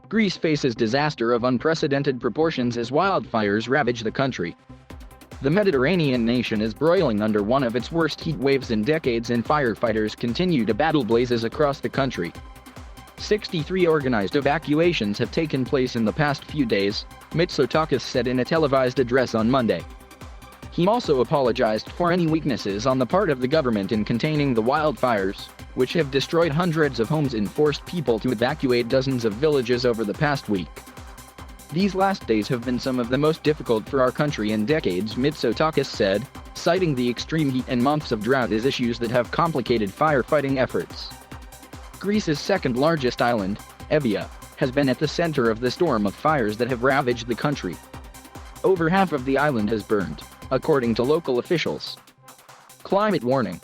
Greece faces disaster of unprecedented proportions as wildfires ravage the country. The Mediterranean nation is broiling under one of its worst heat waves in decades, and firefighters continue to battle blazes across the country. 63 organized evacuations have taken place in the past few days, Mitsotakis said in a televised address on Monday. He also apologized for any weaknesses on the part of the government in containing the wildfires, which have destroyed hundreds of homes and forced people to evacuate dozens of villages over the past week. These last days have been some of the most difficult for our country in decades, Mitsotakis said, citing the extreme heat and months of drought as issues that have complicated firefighting efforts. Greece's second-largest island, Evia, has been at the center of the storm of fires that have ravaged the country. Over half of the island has burned, according to local officials. Climate warning.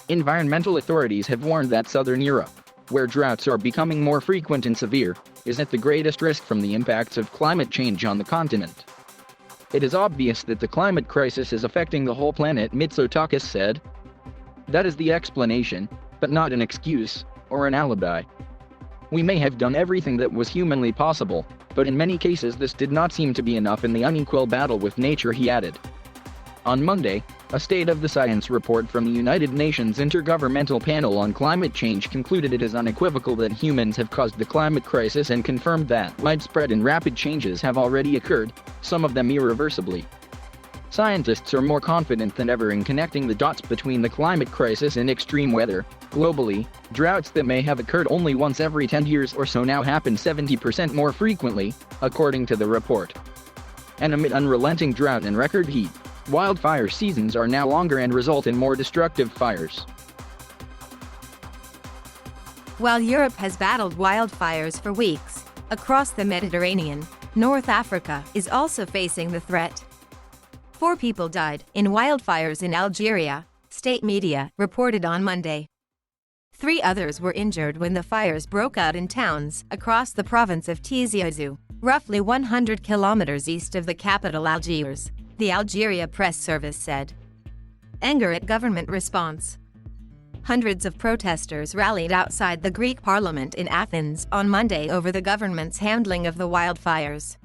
Environmental authorities have warned that southern Europe, where droughts are becoming more frequent and severe, is at the greatest risk from the impacts of climate change on the continent. It is obvious that the climate crisis is affecting the whole planet, Mitsotakis said. That is the explanation, but not an excuse, or an alibi. We may have done everything that was humanly possible, but in many cases this did not seem to be enough in the unequal battle with nature, he added. On Monday, a State of the Science report from the United Nations Intergovernmental Panel on Climate Change concluded it is unequivocal that humans have caused the climate crisis and confirmed that widespread and rapid changes have already occurred, some of them irreversibly. Scientists are more confident than ever in connecting the dots between the climate crisis and extreme weather. Globally, droughts that may have occurred only once every 10 years or so now happen 70% more frequently, according to the report. And amid unrelenting drought and record heat, wildfire seasons are now longer and result in more destructive fires. While Europe has battled wildfires for weeks, across the Mediterranean, North Africa is also facing the threat. 4 people died in wildfires in Algeria, state media reported on Monday. 3 others were injured when the fires broke out in towns across the province of Tizi, roughly 100 kilometers east of the capital Algiers, the Algeria press service said. Anger at government response. Hundreds of protesters rallied outside the Greek parliament in Athens on Monday over the government's handling of the wildfires.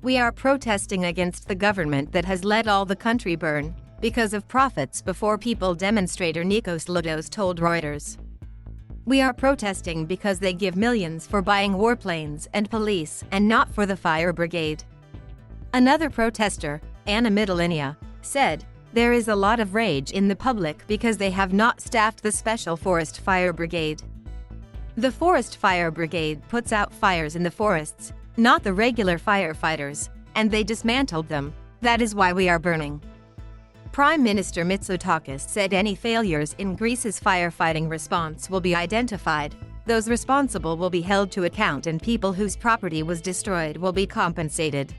We are protesting against the government that has let all the country burn because of profits before people, demonstrator Nikos Lodos told Reuters. We are protesting because they give millions for buying warplanes and police and not for the fire brigade. Another protester, Anna Midelinia, said, there is a lot of rage in the public because they have not staffed the Special Forest Fire Brigade. The Forest Fire Brigade puts out fires in the forests, not the regular firefighters, and they dismantled them. That is why we are burning. Prime Minister Mitsotakis said any failures in Greece's firefighting response will be identified, those responsible will be held to account, and people whose property was destroyed will be compensated.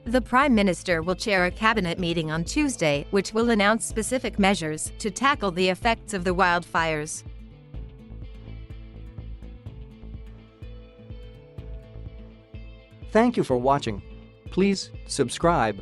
The Prime Minister will chair a cabinet meeting on Tuesday which will announce specific measures to tackle the effects of the wildfires. Thank you for watching. Please subscribe.